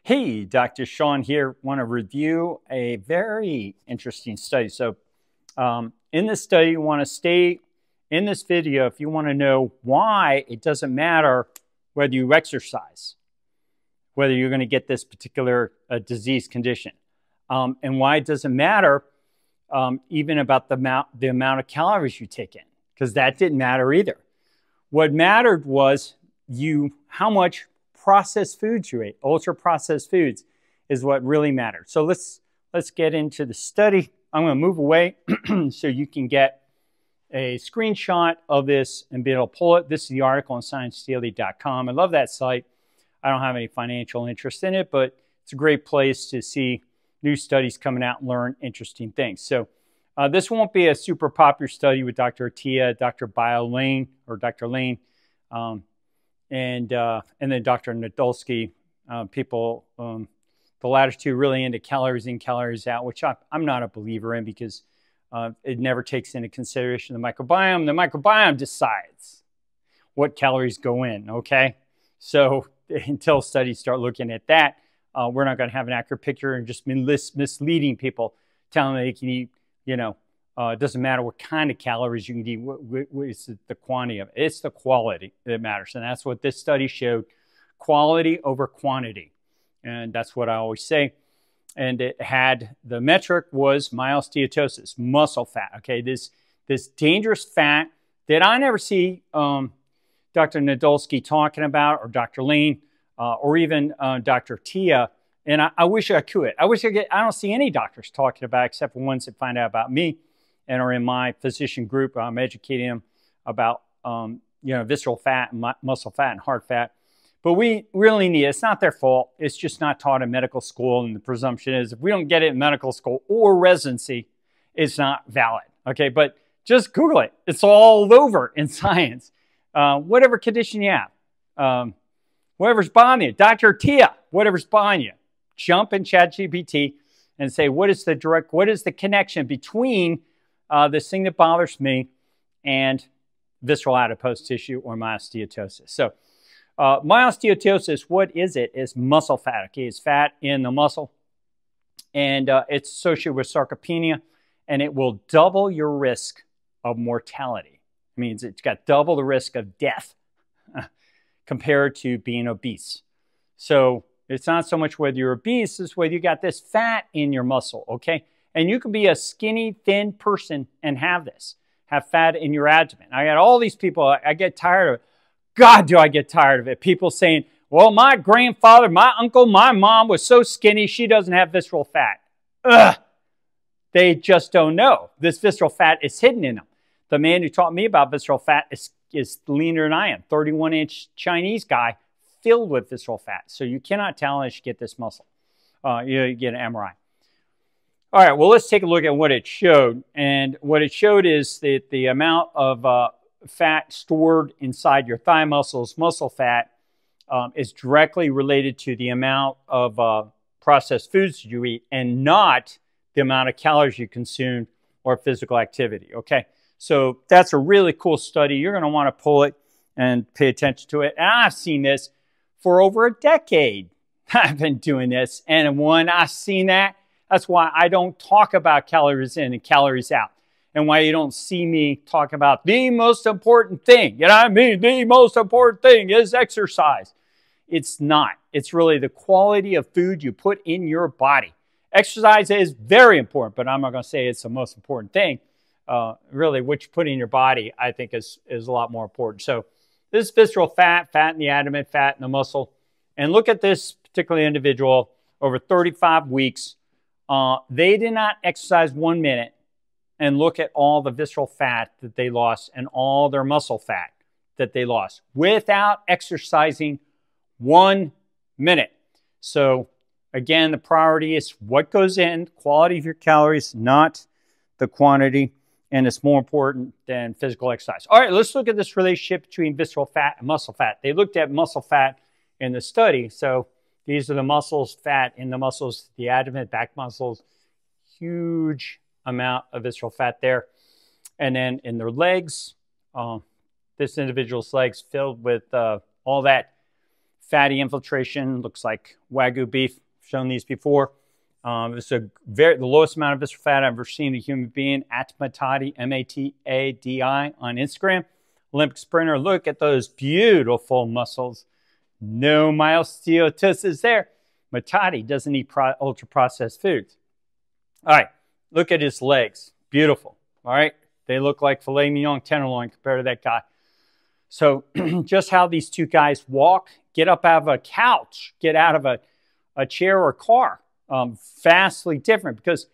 Hey, Dr. Sean here. Want to review a very interesting study. In this study, you want to stay in this video if you want to know why it doesn't matter whether you exercise, whether you're going to get this particular disease condition, and why it doesn't matter even about the amount of calories you take in, because that didn't matter either. What mattered was how much processed foods you ate. Ultra processed foods is what really mattered. So let's get into the study. I'm going to move away so you can get a screenshot of this and be able to pull it. This is the article on ScienceDaily.com. I love that site. I don't have any financial interest in it, but it's a great place to see new studies coming out and learn interesting things. So this won't be a super popular study with Dr. Attia, Dr. Lane, and then Dr. Nadolsky. People, the latter two, really into calories in, calories out, which I'm not a believer in because it never takes into consideration the microbiome. The microbiome decides what calories go in, okay? So until studies start looking at that, we're not going to have an accurate picture and just misleading people, telling them they can eat, it doesn't matter what kind of calories you can eat, it's the quantity of it. It's the quality that matters. And that's what this study showed, quality over quantity. And that's what I always say. And it had, the metric was myosteatosis, muscle fat. Okay, this dangerous fat that I never see Dr. Nadolsky talking about, or Dr. Lane, or even Dr. Tia. And I wish I could. I don't see any doctors talking about it except for ones that find out about me and are in my physician group. I'm educating them about, visceral fat and muscle fat and heart fat. But we really need it. It's not their fault. It's just not taught in medical school. And the presumption is if we don't get it in medical school or residency, it's not valid. Okay, but just Google it. It's all over in science. Whatever condition you have, whatever's bothering you, Dr. Tia, whatever's bothering you, jump in ChatGPT and say, what is the connection between this thing that bothers me and visceral adipose tissue or myosteatosis? So myosteatosis, what is it? It's muscle fat. Okay, it's fat in the muscle, and it's associated with sarcopenia, and it will double your risk of mortality. It means it's got double the risk of death compared to being obese. So it's not so much whether you're obese, it's whether you got this fat in your muscle, okay? And you can be a skinny, thin person and have fat in your abdomen. I got all these people, I get tired of it. God, do I get tired of it. People saying, well, my grandfather, my uncle, my mom was so skinny, she doesn't have visceral fat. Ugh. They just don't know. This visceral fat is hidden in them. The man who taught me about visceral fat is leaner than I am, 31-inch Chinese guy filled with visceral fat. So you cannot tell unless you get this muscle. You get an MRI. All right, well, let's take a look at what it showed. And what it showed is that the amount of fat stored inside your thigh muscles, muscle fat, is directly related to the amount of processed foods you eat and not the amount of calories you consume or physical activity, okay? So that's a really cool study. You're going to want to pull it and pay attention to it. And I've seen this for over a decade. I've been doing this. And when I've seen that, that's why I don't talk about calories in and calories out. And why you don't see me talk about the most important thing. You know what I mean? The most important thing is exercise. It's not. It's really the quality of food you put in your body. Exercise is very important, but I'm not going to say it's the most important thing. Really, what you put in your body, I think, is a lot more important. So this is visceral fat, fat in the abdomen, fat in the muscle. And look at this particular individual over 35 weeks. They did not exercise 1 minute. And look at all the visceral fat that they lost and all their muscle fat that they lost without exercising 1 minute. So again, the priority is what goes in, quality of your calories, not the quantity. And it's more important than physical exercise. All right, let's look at this relationship between visceral fat and muscle fat. They looked at muscle fat in the study. So these are the muscles, fat in the muscles, the abdomen, back muscles, huge amount of visceral fat there. And then in their legs, this individual's legs filled with all that fatty infiltration, looks like Wagyu beef. I've shown these before. It's the lowest amount of visceral fat I've ever seen in a human being at Matadi, M-A-T-A-D-I on Instagram. Olympic sprinter, look at those beautiful muscles. No myosteatosis there. Matadi doesn't eat ultra-processed foods. All right, look at his legs. Beautiful, all right? They look like filet mignon tenderloin compared to that guy. So just how these two guys walk, get up out of a couch, get out of a chair or car, vastly different because,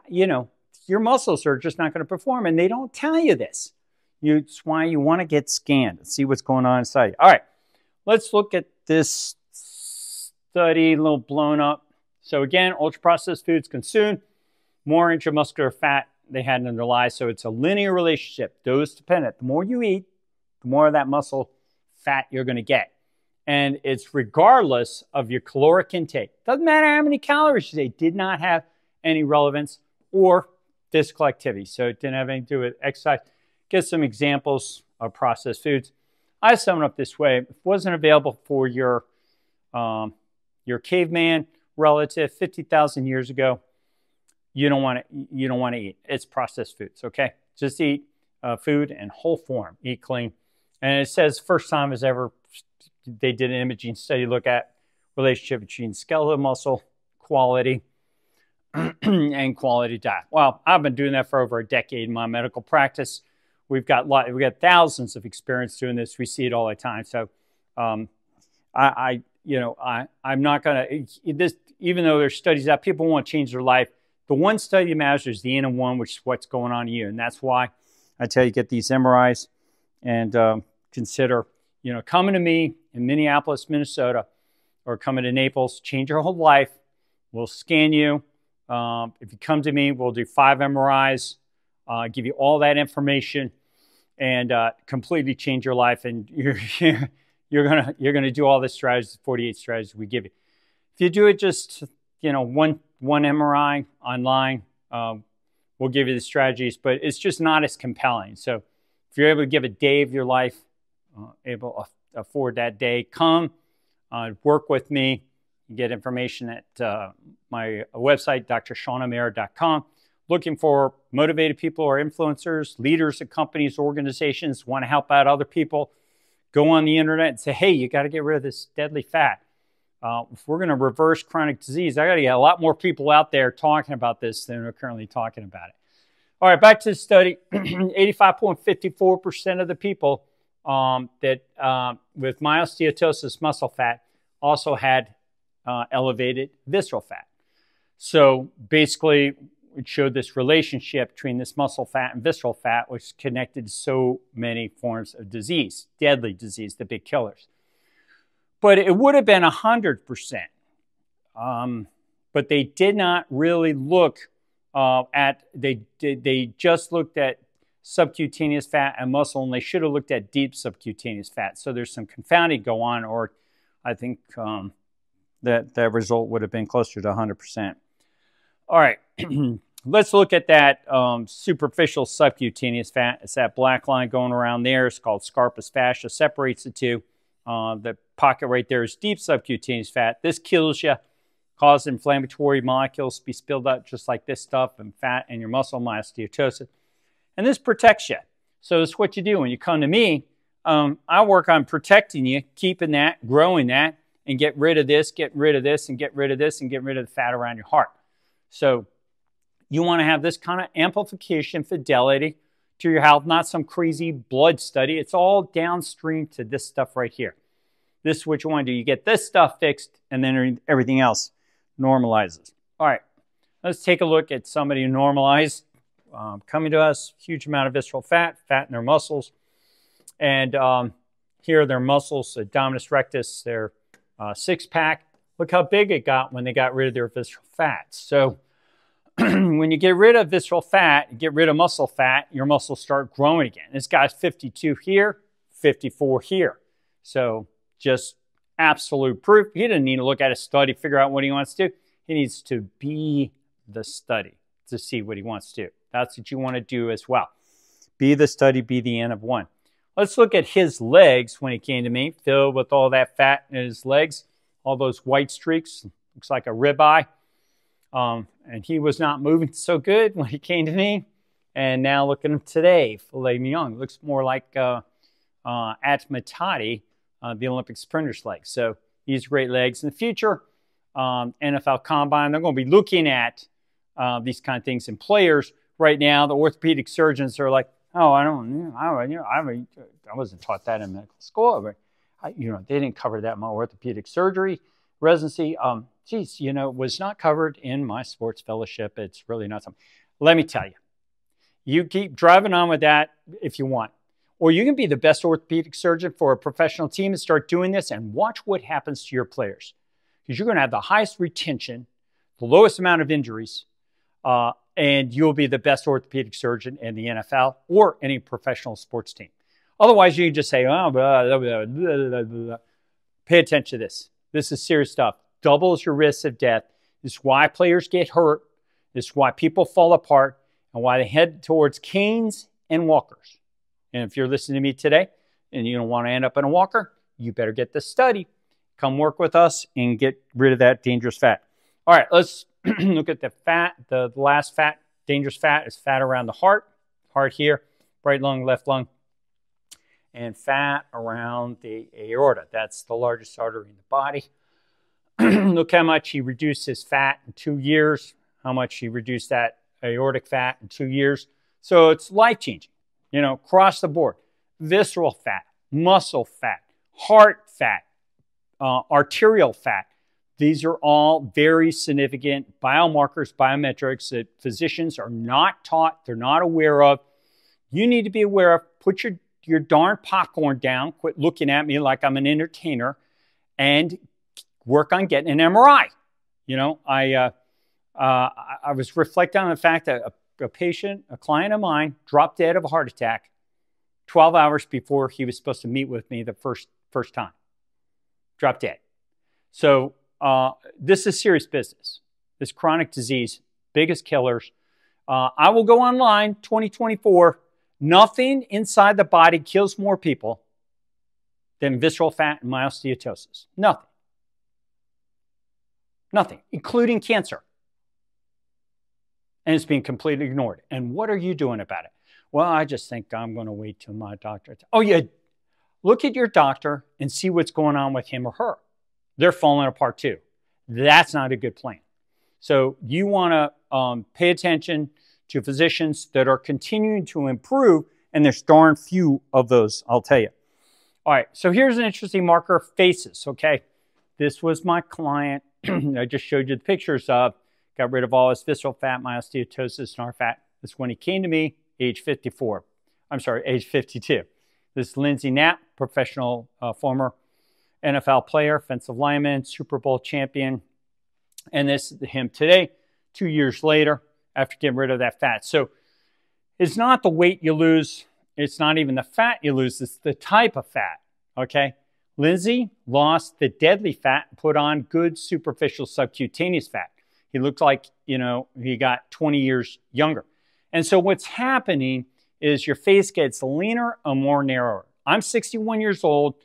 you know, your muscles are just not going to perform, and they don't tell you this. It's why you want to get scanned and see what's going on inside you. All right, let's look at this study, a little blown up. So again, ultra-processed foods consumed, more intramuscular fat they had in their lives. So it's a linear relationship, dose dependent. The more you eat, the more of that muscle fat you're going to get. And it's regardless of your caloric intake. Doesn't matter how many calories you ate, did not have any relevance or physical activity. So it didn't have anything to do with exercise. Get some examples of processed foods. I sum it up this way. If it wasn't available for your caveman relative 50,000 years ago, you don't want to eat. It's processed foods, okay? Just eat food in whole form. Eat clean. And it says first time as ever they did an imaging study look at relationship between skeletal muscle quality and quality diet. Well, I've been doing that for over a decade in my medical practice. We've got thousands of experience doing this. We see it all the time. So I'm not going to, this, even though there's studies out, people want to change their life. The one study that matters is the N of 1, which is what's going on in you. And that's why I tell you, get these MRIs and consider, coming to me in Minneapolis, Minnesota, or coming to Naples, change your whole life. We'll scan you. If you come to me, we'll do 5 MRIs, give you all that information, and completely change your life. And you're gonna do all the strategies, 48 strategies we give you. If you do it just one MRI online, we'll give you the strategies, but it's just not as compelling. So if you're able to give a day of your life, able to afford that day, come work with me. You get information at my website, drshawnamir.com. Looking for motivated people or influencers, leaders of companies, organizations, want to help out other people. Go on the internet and say, hey, you got to get rid of this deadly fat. If we're going to reverse chronic disease, I got to get a lot more people out there talking about this than are currently talking about it. All right, back to the study. 85.54% of the people with myosteatosis muscle fat also had elevated visceral fat. So basically, it showed this relationship between this muscle fat and visceral fat, which connected to so many forms of disease, deadly disease, the big killers. But it would have been 100%. But they did not really look they just looked at subcutaneous fat and muscle, and they should have looked at deep subcutaneous fat. So there's some confounding go on, or I think that result would have been closer to 100%. All right, let's look at that superficial subcutaneous fat. It's that black line going around there. It's called scarpus fascia, separates the two. The pocket right there is deep subcutaneous fat. This kills you, causes inflammatory molecules to be spilled out just like this stuff and fat in your muscle, myosteatosis. And this protects you. So it's what you do when you come to me. I work on protecting you, keeping that, growing that, and get rid of this, get rid of this, and get rid of this, and get rid of the fat around your heart. So you want to have this kind of amplification, fidelity to your health, not some crazy blood study. It's all downstream to this stuff right here. This is what you want to do. You get this stuff fixed, and then everything else normalizes. All right, let's take a look at somebody who normalized, coming to us, huge amount of visceral fat in their muscles. And here are their muscles, abdominis rectus, their six-pack. Look how big it got when they got rid of their visceral fat. So when you get rid of visceral fat, get rid of muscle fat, your muscles start growing again. This guy's 52 here, 54 here. So just absolute proof. He doesn't need to look at a study, figure out what he wants to do. He needs to be the study to see what he wants to do. That's what you want to do as well. Be the study, be the N of 1. Let's look at his legs when he came to me, filled with all that fat in his legs, all those white streaks. Looks like a ribeye. And he was not moving so good when he came to me. And now look at him today, filet mignon. Looks more like Atmatati, the Olympic sprinter's legs. So these great legs. In the future, NFL Combine, they're going to be looking at these kind of things in players. Right now, the orthopedic surgeons are like, oh, I wasn't taught that in medical school. But they didn't cover that in my orthopedic surgery residency. Geez, was not covered in my sports fellowship. It's really not something. Let me tell you, you keep driving on with that if you want. Or you can be the best orthopedic surgeon for a professional team and start doing this and watch what happens to your players. Because you're going to have the highest retention, the lowest amount of injuries, and you'll be the best orthopedic surgeon in the NFL or any professional sports team. Otherwise, you can just say, oh, blah, blah, blah, blah, blah. Pay attention to this. This is serious stuff. Doubles your risk of death. This is why players get hurt. This is why people fall apart and why they head towards canes and walkers. And if you're listening to me today and you don't want to end up in a walker, you better get this study. Come work with us and get rid of that dangerous fat. All right, let's look at the fat. The last fat, dangerous fat, is fat around the heart. Heart here, right lung, left lung. And fat around the aorta. That's the largest artery in the body. Look how much he reduced his fat in 2 years, how much he reduced that aortic fat in 2 years. So it's life-changing, across the board. Visceral fat, muscle fat, heart fat, arterial fat. These are all very significant biomarkers, biometrics that physicians are not taught, they're not aware of. You need to be aware of. Put your darn popcorn down. Quit looking at me like I'm an entertainer and work on getting an MRI. I was reflecting on the fact that a patient, a client of mine, dropped dead of a heart attack 12 hours before he was supposed to meet with me the first time. Dropped dead. So this is serious business. This chronic disease, biggest killers. I will go online, 2024. Nothing inside the body kills more people than visceral fat and myosteatosis. Nothing. Nothing, including cancer. And it's being completely ignored. And what are you doing about it? Well, I just think I'm going to wait till my doctor. Oh, yeah. Look at your doctor and see what's going on with him or her. They're falling apart too. That's not a good plan. So you want to pay attention to physicians that are continuing to improve, and there's darn few of those, I'll tell you. All right, so here's an interesting marker, faces, okay? This was my client. I just showed you the pictures of, got rid of all his visceral fat, myosteatosis, and our fat. This is when he came to me, age 52. This is Lindsey Knapp, professional former NFL player, offensive lineman, Super Bowl champion. And this is him today, 2 years later, after getting rid of that fat. So it's not the weight you lose. It's not even the fat you lose. It's the type of fat, okay? Lindsey lost the deadly fat and put on good superficial subcutaneous fat. He looked like, he got 20 years younger. And so what's happening is your face gets leaner and more narrower. I'm 61 years old.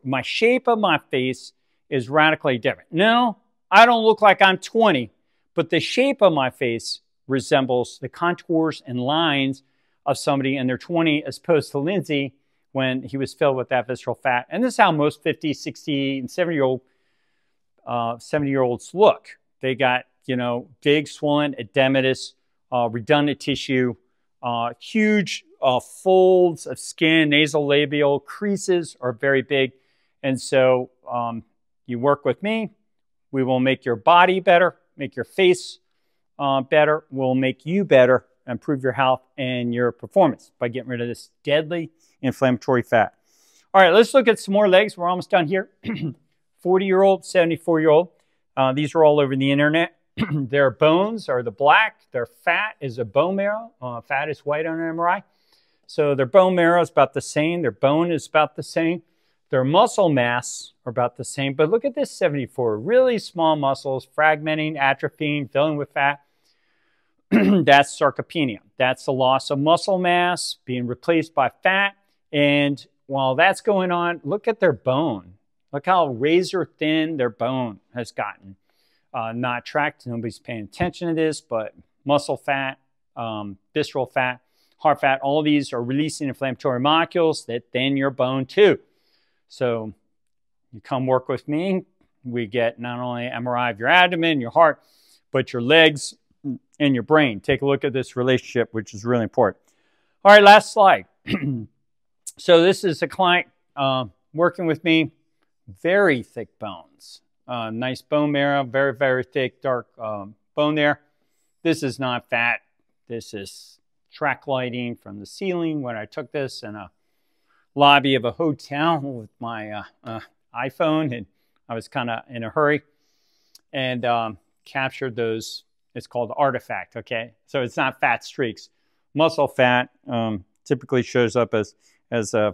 My shape of my face is radically different. No, I don't look like I'm 20, but the shape of my face resembles the contours and lines of somebody in their 20s as opposed to Lindsey when he was filled with that visceral fat. And this is how most 50, 60, and 70-year-olds look. They got, big, swollen, edematous, redundant tissue, huge folds of skin, nasolabial creases are very big. And so you work with me, we will make your body better, make your face better, we'll make you better, improve your health and your performance by getting rid of this deadly inflammatory fat. All right, let's look at some more legs. We're almost done here. 40-year-old, 74-year-old. These are all over the internet. Their bones are the black. Their fat is a bone marrow. Fat is white on an MRI. So their bone marrow is about the same. Their bone is about the same. Their muscle mass are about the same. But look at this 74. Really small muscles, fragmenting, atrophying, filling with fat. That's sarcopenia. That's the loss of muscle mass being replaced by fat. And while that's going on, look at their bone. Look how razor thin their bone has gotten. Not tracked, nobody's paying attention to this, but muscle fat, visceral fat, heart fat, all of these are releasing inflammatory molecules that thin your bone too. So you come work with me, we get not only MRI of your abdomen, your heart, but your legs and your brain. Take a look at this relationship, which is really important. All right, last slide. So this is a client working with me, very thick bones. Nice bone marrow, very, very thick, dark bone there. This is not fat. This is track lighting from the ceiling when I took this in a lobby of a hotel with my iPhone, and I was kind of in a hurry and captured those. It's called artifact, okay? So it's not fat streaks. Muscle fat typically shows up as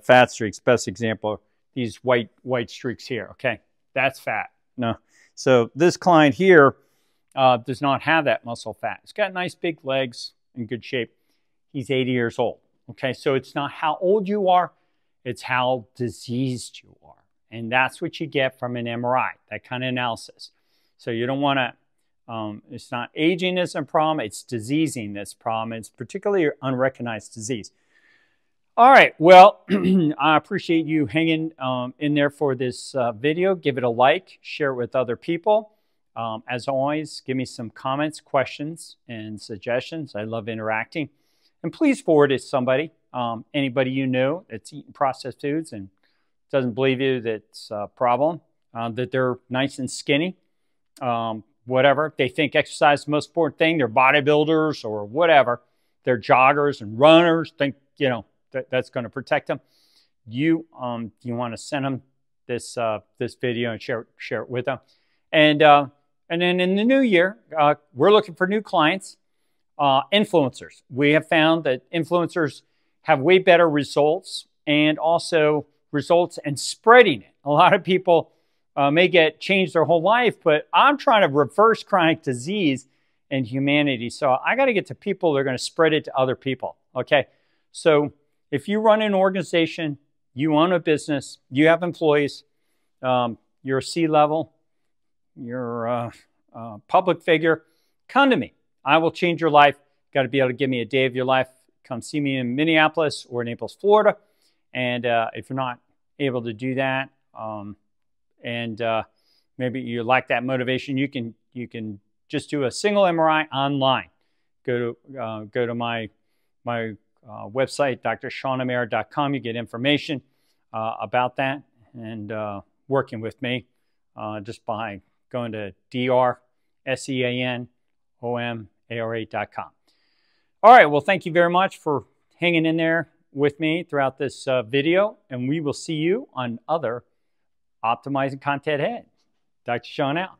fat streaks. Best example, these white streaks here, okay? That's fat. No. So this client here does not have that muscle fat. He's got nice big legs, in good shape. He's 80 years old, okay? So it's not how old you are, it's how diseased you are. And that's what you get from an MRI, that kind of analysis. So you don't want to, it's not aging that's a problem, it's diseasing that's a problem. It's particularly unrecognized disease. All right, well, I appreciate you hanging in there for this video. Give it a like, share it with other people. As always, give me some comments, questions, and suggestions. I love interacting. And please forward it to somebody, anybody you know that's eating processed foods and doesn't believe you that's a problem, that they're nice and skinny, whatever. They think exercise is the most important thing. They're bodybuilders or whatever. They're joggers and runners, think, you know, that's going to protect them. You want to send them this video and share it with them. And then in the new year, we're looking for new clients, influencers. We have found that influencers have way better results and also results in spreading it. A lot of people may change their whole life, but I'm trying to reverse chronic disease in humanity. So I got to get to people that are going to spread it to other people. Okay. So if you run an organization, you own a business, you have employees, you're a C-level, you're a public figure, come to me. I will change your life. Got to be able to give me a day of your life. Come see me in Minneapolis or Naples, Florida. And if you're not able to do that, maybe you like that motivation, you can just do a single MRI online. Go to my website, drshawnamara.com. You get information about that and working with me just by going to drseanomara.com. All right, well, thank you very much for hanging in there with me throughout this video, and we will see you on other optimizing content ahead. Dr. Shawn out.